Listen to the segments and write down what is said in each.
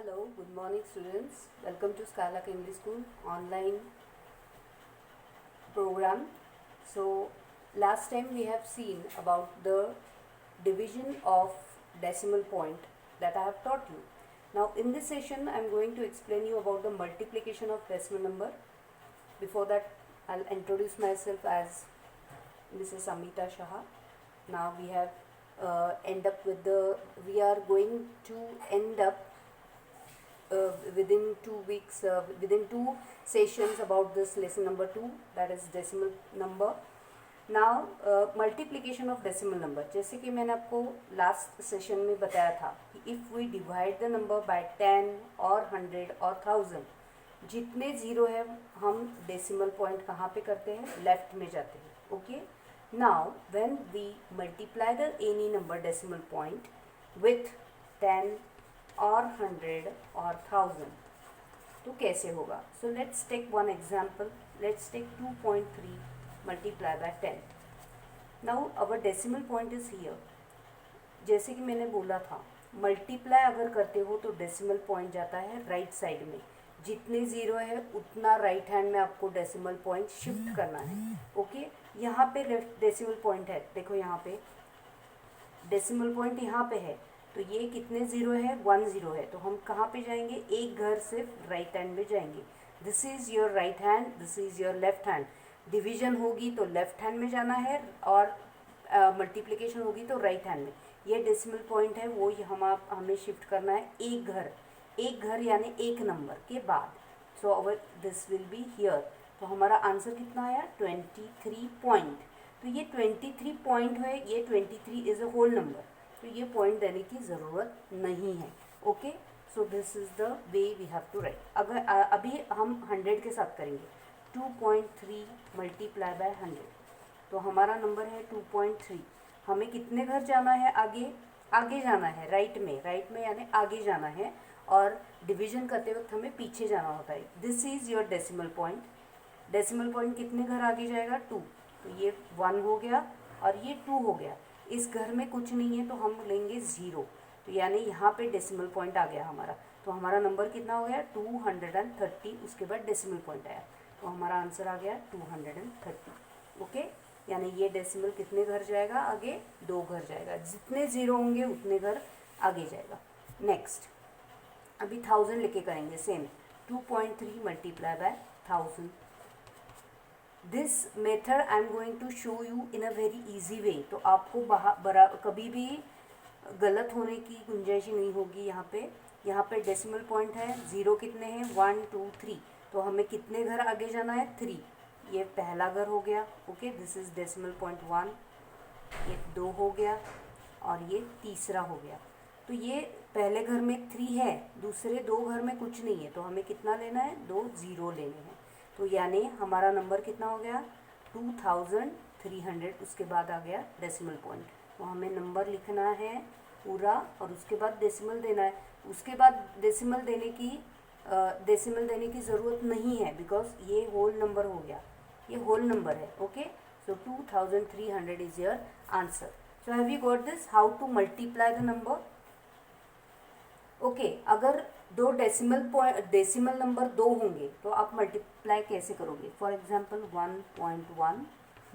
Hello, good morning students. Welcome to Skylark English School online program. So last time we have seen about the division of decimal point that I have taught you. Now in this session I am going to explain you about the multiplication of decimal number. Before that I'll introduce myself as Mrs. Amita Shah. Now we are going to end up within 2 weeks, within 2 sessions about this lesson number 2, that is decimal number. Now multiplication of decimal number, जैसे कि मैंने आपको last session में बताया था कि if we divide the number by 10 और 100 or 1000, जितने ज़ीरो है हम डेसिमल पॉइंट कहाँ पे करते हैं, लेफ्ट में जाते हैं. Okay, now when we multiply the any number decimal point with 10 और 100 और 1000, तो कैसे होगा. So let's take one example. Let's take 2.3 multiply by 10. Now our decimal point is here. जैसे कि मैंने बोला था, मल्टीप्लाई अगर करते हो तो डेसिमल पॉइंट जाता है राइट साइड में. जितने ज़ीरो है उतना राइट हैंड में आपको डेसिमल पॉइंट शिफ्ट करना है. ओके, यहाँ पे डेसिमल पॉइंट है, देखो यहाँ पे डेसिमल पॉइंट यहाँ पे है, तो ये कितने ज़ीरो है, 1 ज़ीरो है. तो हम कहाँ पे जाएंगे, एक घर सिर्फ राइट हैंड में जाएंगे. This is your right hand, this is your left hand. Division होगी तो लेफ्ट हैंड में जाना है और मल्टीप्लिकेशन होगी तो राइट हैंड में. ये डेसिमल पॉइंट है, वो हमें शिफ्ट करना है एक घर यानी एक नंबर के बाद. So our this will be here. तो हमारा आंसर कितना आया, 23 पॉइंट. तो ये 23 पॉइंट है, ये 23 इज़ अ होल नंबर, तो ये पॉइंट देने की ज़रूरत नहीं है. Okay, so this is the way we have to write. अगर अभी हम 100 के साथ करेंगे, 2.3 मल्टीप्लाई बाय 100, तो हमारा नंबर है 2.3. हमें कितने घर जाना है, आगे जाना है, राइट में यानी आगे जाना है, और डिवीजन करते वक्त हमें पीछे जाना होता है. This is your decimal point. Decimal point कितने घर आगे जाएगा, 2. तो ये 1 हो गया और ये 2 हो गया. इस घर में कुछ नहीं है तो हम लेंगे 0, तो यानी यहाँ पे डेसिमल पॉइंट आ गया हमारा. तो हमारा नंबर कितना हो गया, 230. उसके बाद डेसिमल पॉइंट आया, तो हमारा आंसर आ गया 230. ओके, यानी ये डेसिमल कितने घर जाएगा, आगे 2 घर जाएगा. जितने ज़ीरो होंगे उतने घर आगे जाएगा. नेक्स्ट, अभी 1000 लेके करेंगे same. 2.3 multiply by 1000. This method I am going to show you in a very easy way. तो आपको कभी भी गलत होने की गुंजाइश नहीं होगी. यहाँ पे डेसिमल पॉइंट है, ज़ीरो कितने हैं, 1 2 3. तो हमें कितने घर आगे जाना है, 3. ये पहला घर हो गया. Okay, this is decimal point 1. ये 2 हो गया और ये तीसरा हो गया. तो ये पहले घर में 3 है, दूसरे 2 घर में कुछ नहीं है, तो हमें कितना लेना है, 2 ज़ीरो लेने हैं. तो यानी हमारा नंबर कितना हो गया, 2300. उसके बाद आ गया डेसिमल पॉइंट. तो हमें नंबर लिखना है पूरा और उसके बाद डेसिमल देना है. उसके बाद डेसिमल देने की ज़रूरत नहीं है, बिकॉज ये होल नंबर हो गया, ये होल नंबर है. Okay, so 2300 is your answer. So have you got this, how to multiply the number. Okay, अगर दो डेसिमल नंबर 2 होंगे तो आप मल्टीप्लाई कैसे करोगे. For example 1.1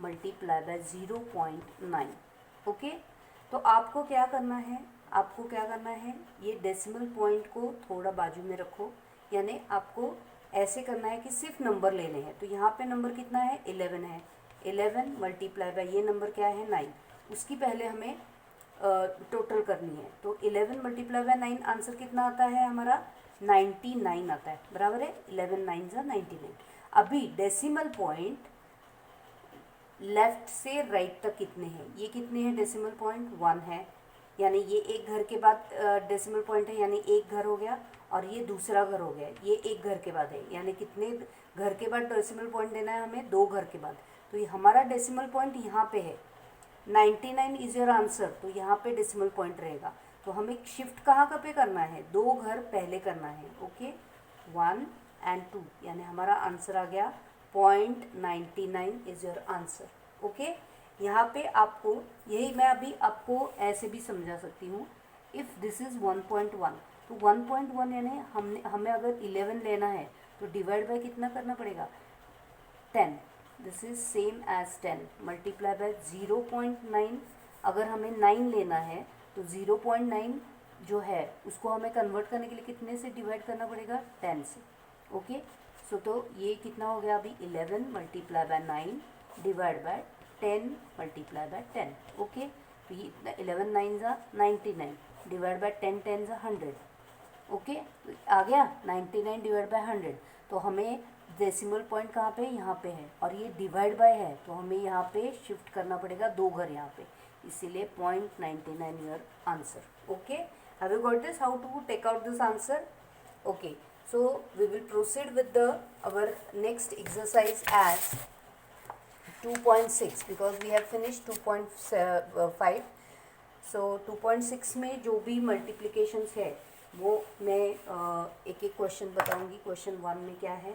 multiply by 0.9. Okay, तो आपको क्या करना है, ये डेसिमल पॉइंट को थोड़ा बाजू में रखो, यानी आपको ऐसे करना है कि सिर्फ नंबर लेने हैं. तो यहाँ पे नंबर कितना है, 11 है. 11 मल्टीप्लाई बाय ये नंबर क्या है, 9. उसकी पहले हमें टोटल करनी है. तो 11 मल्टीप्लाई बाय 9, आंसर कितना आता है हमारा, 99 आता है. बराबर है, 11 9 ज़ा 99. अभी डेसिमल पॉइंट लेफ्ट से राइट तक कितने हैं, ये कितने हैं, डेसिमल पॉइंट 1 है, यानी ये एक घर के बाद डेसिमल पॉइंट है, यानी एक घर हो गया, और ये दूसरा घर हो गया, ये एक घर के बाद है, यानी कितने घर के बाद डेसिमल पॉइंट देना है हमें, 2 घर के बाद. तो ये हमारा डेसिमल पॉइंट यहाँ पे है, 99 इज़ योर आंसर. तो यहाँ पे डेसिमल पॉइंट रहेगा. तो हमें शिफ्ट कहाँ पे करना है, 2 घर पहले करना है. ओके, 1 and 2, यानी हमारा आंसर आ गया 0.99 इज़ योर आंसर. ओके, यहाँ पे यही मैं अभी आपको ऐसे भी समझा सकती हूँ. इफ़ दिस इज़ 1.1, तो 1.1 यानी हमें अगर 11 लेना है तो डिवाइड बाय कितना करना पड़ेगा, 10. This is same as 10 multiply by 0.9. अगर हमें 9 लेना है तो 0.9 जो है उसको हमें कन्वर्ट करने के लिए कितने से डिवाइड करना पड़ेगा, 10 से. ओके, सो तो ये कितना हो गया अभी, 11 multiply by 9 divide by 10 multiply by 10. Okay, तो ये 11 9 ज़ा 99 डिवाइड बाय 10 10 ज़ा 100. ओके, आ गया 99 डिवाइड बाय 100. तो हमें डेसिमल पॉइंट कहाँ पे, यहाँ पे है, और ये डिवाइड बाय है तो हमें यहाँ पे शिफ्ट करना पड़ेगा 2 घर यहाँ पे, इसीलिए 0.99 your answer. Okay, have you got this, how to take out this answer. Okay, so we will proceed with our next exercise as 2.6 because we have finished 2.5. so 2.6 में जो भी मल्टीप्लिकेशंस है वो मैं एक एक क्वेश्चन बताऊंगी. क्वेश्चन 1 में क्या है,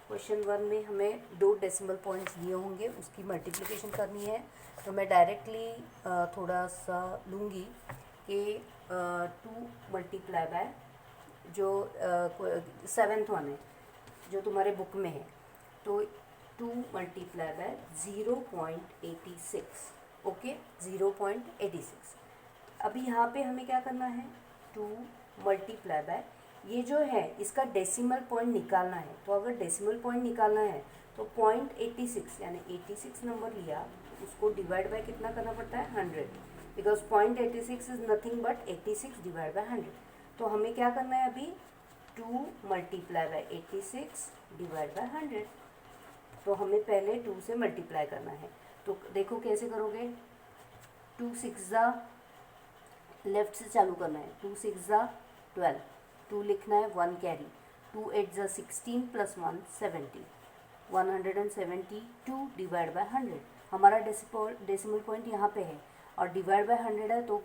क्वेश्चन 1 में हमें 2 डेसिमल पॉइंट्स दिए होंगे, उसकी मल्टीप्लिकेशन करनी है. तो मैं डायरेक्टली थोड़ा सा लूँगी कि 2 मल्टीप्लाई बाय जो 7th वन है जो तुम्हारे बुक में है, तो 2 मल्टीप्लाई बाय 0.86. ओके, 0.86. अभी यहाँ पे हमें क्या करना है, 2 मल्टीप्लाई बाय ये जो है इसका डेसिमल पॉइंट निकालना है. तो अगर डेसिमल पॉइंट निकालना है तो 0.86 यानी 86 नंबर लिया, उसको डिवाइड बाय कितना करना पड़ता है, 100, because 0.86 is nothing but 86 divide by 100. तो हमें क्या करना है अभी, 2 मल्टीप्लाई बाय 86 डिवाइड बाय 100. तो हमें पहले 2 से मल्टीप्लाई करना है. तो देखो कैसे करोगे, 2 6 ज़ा लेफ्ट से चालू करना है, 2 6 ज़ा 12, 2 लिखना है, 1 कैरी, 2 8 ज़ा 16 प्लस 1 70, 172 डिवाइड बाय 100. हमारा डेसिमल पॉइंट यहाँ पे है और डिवाइड बाय 100 है, तो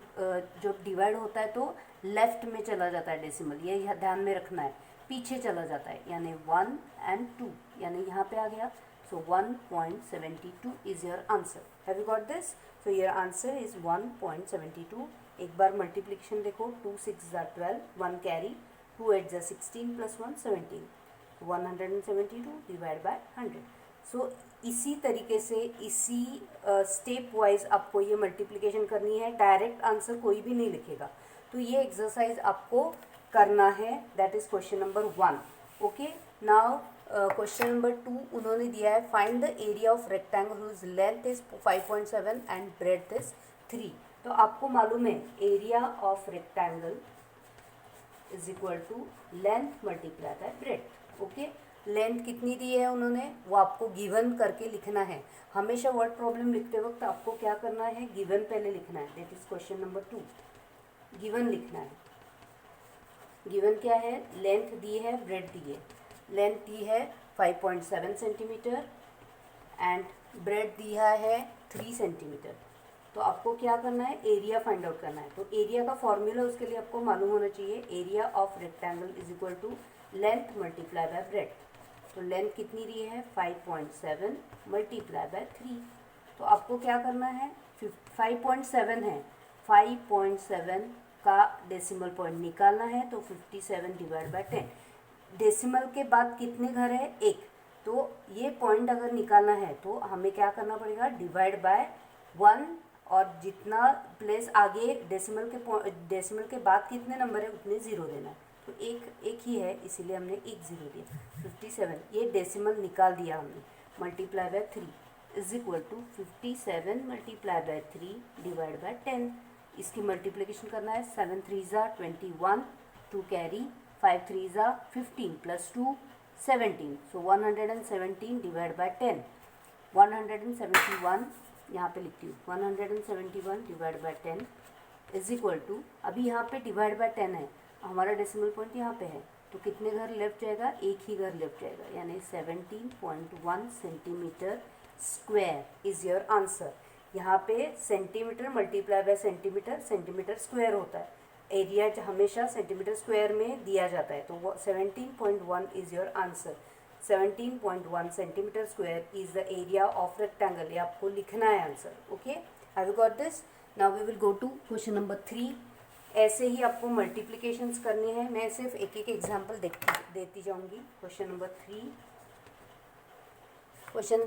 जब डिवाइड होता है तो लेफ्ट में चला जाता है डेसिमल, ये ध्यान में रखना है, पीछे चला जाता है, यानी 1 and 2 यानी यहाँ पे आ गया. सो 1.72 is your answer. Have you got this, so your answer is 1.72. एक बार मल्टीप्लिकेशन देखो, 2 6 ज़ा 12, 1 कैरी, 2 8 ज़ा 16 प्लस 1 17, 172 डिवाइड बाय 100. सो इसी तरीके से इसी स्टेप वाइज आपको ये मल्टीप्लिकेशन करनी है. डायरेक्ट आंसर कोई भी नहीं लिखेगा. तो ये एक्सरसाइज आपको करना है, that is question number 1. Okay, now question number 2 उन्होंने दिया है, find the area of rectangle whose length is 5.7 and breadth is 3. तो आपको मालूम है area of rectangle is equal to length multiply by breadth. Okay, length कितनी दी है उन्होंने वो आपको गिवन करके लिखना है. हमेशा वर्ड प्रॉब्लम लिखते वक्त आपको क्या करना है, गिवन पहले लिखना है. That is question number 2, given लिखना है. गिवन क्या है, लेंथ दी है, ब्रेड्थ दी है. लेंथ दी है 5.7 सेंटीमीटर एंड ब्रेड्थ दिया है 3 सेंटीमीटर. तो आपको क्या करना है, एरिया फाइंड आउट करना है. तो एरिया का फॉर्मूला उसके लिए आपको मालूम होना चाहिए, area of rectangle is equal to length multiply by breadth. तो लेंथ कितनी दी है, 5.7 मल्टीप्लाई बाय 3. तो आपको क्या करना है, 5.7 है, 5.7 का डेसिमल पॉइंट निकालना है. तो 57 डिवाइड बाय 10. डेसिमल के बाद कितने घर है, 1. तो ये पॉइंट अगर निकालना है तो हमें क्या करना पड़ेगा, डिवाइड बाय 1, और जितना प्लेस आगे डेसिमल के बाद कितने नंबर है उतने ज़ीरो देना है. तो एक ही है इसीलिए हमने एक ज़ीरो दिया. 57 ये डेसिमल निकाल दिया हमने, multiply by 3 is equal to 57 multiply by 3 divide by 10. इसकी मल्टीप्लिकेशन करना है, 7 3 ज़ा 21, 2 कैरी, 5 3 ज़ा 15 प्लस 2 17. सो 117 डिवाइड बाय 10, 171 यहाँ पे लिखती हूँ, 171 divide by 10 is equal to, अभी यहाँ पे डिवाइड बाय 10 है, हमारा डेसिमल पॉइंट यहाँ पे है, तो कितने घर लेफ्ट जाएगा, एक ही घर लेफ्ट जाएगा, यानी 17.1 centimetre square is your answer. यहाँ पे centimetre multiply by centimetre, centimetre square होता है. एरिया हमेशा सेंटीमीटर स्क्वायर में दिया जाता है, तो वो 17.1 is your answer. 17.1 centimetre square is the area of rectangle. ये आपको लिखना है answer. Okay, have you got this. Now we will go to question number 3. ऐसे ही आपको मल्टीप्लिकेशंस करनी है। मैं सिर्फ एक एक एग्जांपल देती जाऊंगी। क्वेश्चन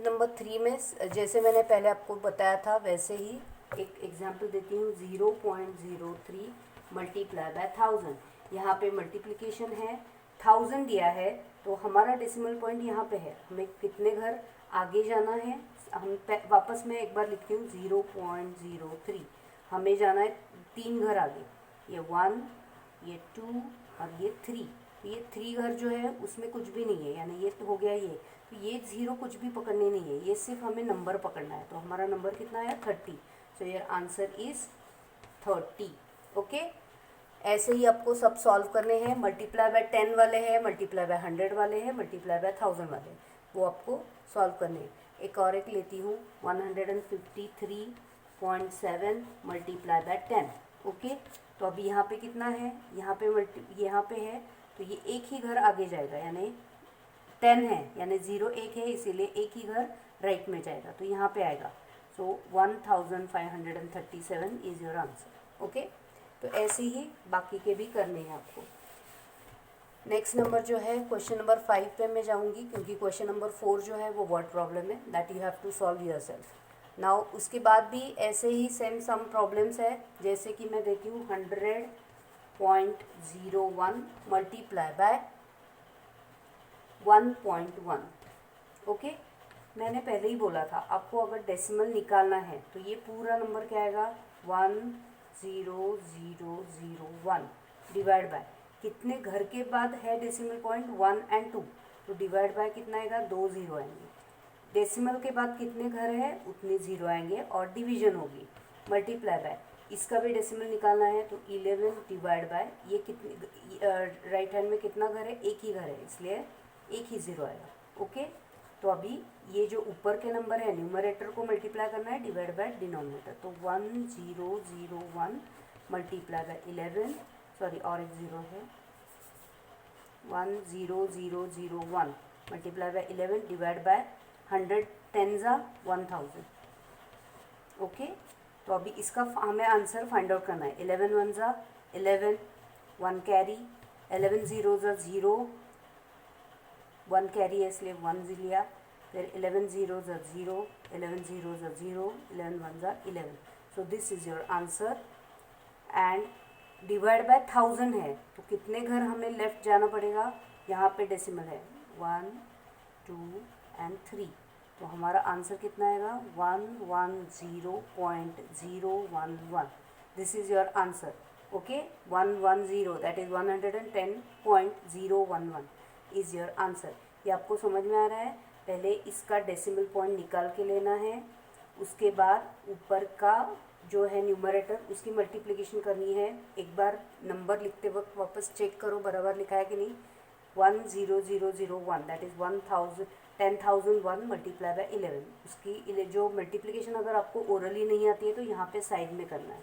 नंबर 3 में जैसे मैंने पहले आपको बताया था वैसे ही एक एग्जांपल देती हूँ। 0.03 मल्टीप्लाई बाय 1000। यहाँ पे मल्टीप्लिकेशन है, 1000 दिया है तो हमारा डेसिमल पॉइंट यहाँ पे है। हमें कितने घर आगे जाना है, हम वापस मैं एक बार लिखती हूँ 0.03। हमें जाना है 3 घर आगे, ये 1, ये 2 और ये 3। तो ये 3 घर जो है उसमें कुछ भी नहीं है, यानी ये तो हो गया ये। तो ये 0 कुछ भी पकड़ने नहीं है, ये सिर्फ हमें नंबर पकड़ना है। तो हमारा नंबर कितना आया 30। So your answer is 30। Okay, ऐसे ही आपको सब सॉल्व करने हैं। मल्टीप्लाई बाय 10 वाले हैं, मल्टीप्लाई बाय 100 वाले हैं, मल्टीप्लाई बाय 1000 वाले हैं, वो आपको सॉल्व करने हैं। एक और एक लेती हूँ 153.7 मल्टीप्लाई बाय 10। ओके, तो अभी यहाँ पे कितना है, यहाँ पे है तो ये एक ही घर आगे जाएगा, यानी 10 है, यानी 0 एक है, इसीलिए एक ही घर राइट में जाएगा तो यहाँ पे आएगा। सो 1537 इज योर आंसर। ओके, तो ऐसे ही बाकी के भी करने हैं आपको। नेक्स्ट नंबर जो है क्वेश्चन नंबर 5 पे मैं जाऊंगी, क्योंकि क्वेश्चन नंबर 4 जो है वो वर्ड प्रॉब्लम है, that you have to solve yourself. Now उसके बाद भी ऐसे ही सेम सम प्रॉब्लम्स है, जैसे कि मैं देती हूँ 100.01 मल्टीप्लाई बाय 1.1। ओके, मैंने पहले ही बोला था आपको अगर डेसिमल निकालना है तो ये पूरा नंबर क्या आएगा 10001 डिवाइड बाय कितने घर के बाद है डेसिमल पॉइंट 1 और 2, तो डिवाइड बाय कितना आएगा 2 0 आएंगे। डेसिमल के बाद कितने घर है उतने 0 आएंगे और डिवीजन होगी। मल्टीप्लाई बाय इसका भी डेसिमल निकालना है तो 11 डिवाइड बाय ये कितने राइट हैंड में कितना घर है, एक ही घर है, इसलिए एक ही 0 आएगा। ओके, तो अभी ये जो ऊपर के नंबर है न्यूमरेटर को मल्टीप्लाई करना है डिवाइड बाय डिनोमिनेटर, तो 1001 मल्टीप्लाई बाय 11, सॉरी और एक 0 है, 10001 मल्टीप्लाई बाय 11 डिवाइड बाय 100 10 जा 1000। ओके, तो अभी इसका हमें आंसर फाइंड आउट करना है। 11 1 जा 11, 1 कैरी, 11 0 जा 0, 1 कैरी है इसलिए 1 लिया, फिर 11 0 जा 0, 11 0 जा 0, 11 1 जा 11। So this is your answer. And divide by 1000 है तो कितने घर हमें लेफ्ट जाना पड़ेगा, यहाँ पे डेसिमल है 1 2 और 3, तो हमारा आंसर कितना आएगा 110.011। This is your answer. Okay, 110 that is 110.011 is your answer. ये आपको समझ में आ रहा है। पहले इसका डेसिमल पॉइंट निकाल के लेना है, उसके बाद ऊपर का जो है न्यूमरेटर उसकी मल्टीप्लिकेशन करनी है। एक बार नंबर लिखते वक्त वापस चेक करो बराबर लिखा है कि नहीं। 10001 दैट इज 10,001 मल्टीप्लाई बाय 11। उसकी जो मल्टीप्लिकेशन अगर आपको ओरली नहीं आती है तो यहाँ पे साइड में करना है,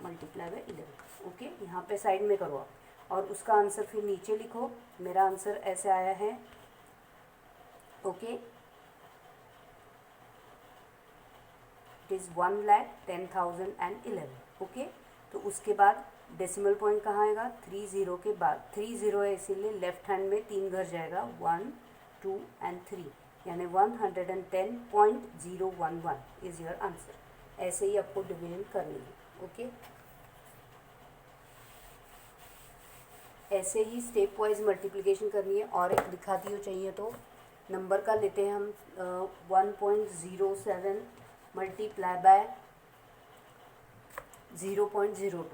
मल्टीप्लाई बाय 11। ओके, यहाँ पे साइड में करो आप, और उसका आंसर फिर नीचे लिखो। मेरा आंसर ऐसे आया है। Okay, it is 1,10,011। ओके, तो उसके बाद डेसिमल पॉइंट कहाँ आएगा 30 के बाद, 30 है इसीलिए लेफ्ट हैंड में 3 घर जाएगा 1 2 और 3, यानी 110.011 इज योर आंसर। ऐसे ही आपको डिवीजन करनी है। ओके, ऐसे ही स्टेप वाइज मल्टीप्लिकेशन करनी है। और एक दिखाती हो चाहिए तो नंबर का लेते हैं हम 1.07 मल्टीप्लाई बाय 0.02।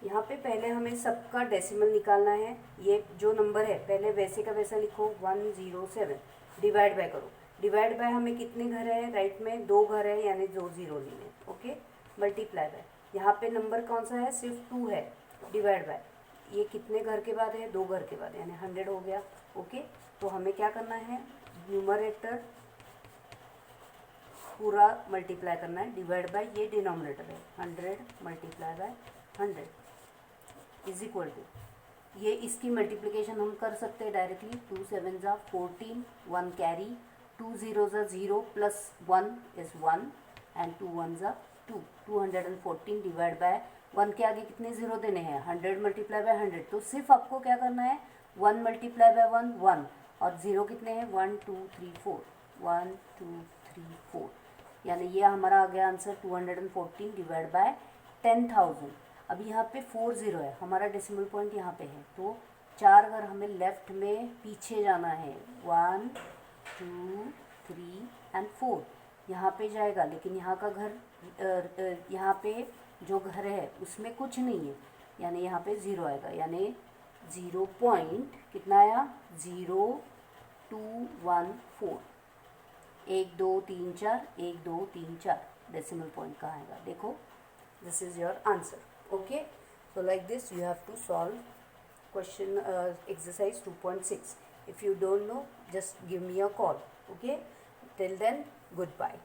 यहाँ पे पहले हमें सबका डेसिमल निकालना है। ये जो नंबर है पहले वैसे का वैसा लिखो 107 डिवाइड बाय करो। डिवाइड बाय हमें कितने घर है राइट में 2 घर है, यानी 2 0 लिए। ओके, मल्टीप्लाई बाय यहाँ पे नंबर कौन सा है सिर्फ 2 है, डिवाइड बाय ये कितने घर के बाद है 2 घर के बाद, यानी 100 हो गया। ओके, तो हमें क्या करना है न्यूमरेटर पूरा मल्टीप्लाई करना है डिवाइड बाय ये डिनोमिनेटर है 100 multiply by 100 is equal to, ये इसकी मल्टीप्लिकेशन हम कर सकते हैं डायरेक्टली। 2 7 जा 14, 1 कैरी, 2 0 जा 0 प्लस 1 इज 1 एंड 2 1 जा 214 डिवाइड बाय 1 के आगे कितने ज़ीरो देने हैं 100 मल्टीप्लाई बाय 100, तो सिर्फ आपको क्या करना है 1 मल्टीप्लाई बाय 1 1 और ज़ीरो कितने हैं 1 2 3 4 1 2 3 4, यानी ये हमारा आ गया आंसर 214 डिवाइड बाय 10,000। अब यहाँ पे 4 ज़ीरो है, हमारा डेसिमल पॉइंट यहाँ पे है, तो 4 अगर हमें लेफ्ट में पीछे जाना है 1 2 3 एंड 4 यहाँ पे जाएगा, लेकिन यहाँ का घर यहाँ पे जो घर है उसमें कुछ नहीं है, यानी यहाँ पे ज़ीरो आएगा, यानी 0 पॉइंट कितना आया 0214, 1 2 3 4 1 2 3 4 डेसिमल पॉइंट कहाँ आएगा, देखो this is your answer. Okay, so like this you have to solve question exercise 2.6. If you don't know, just give me a call. Okay, till then, goodbye.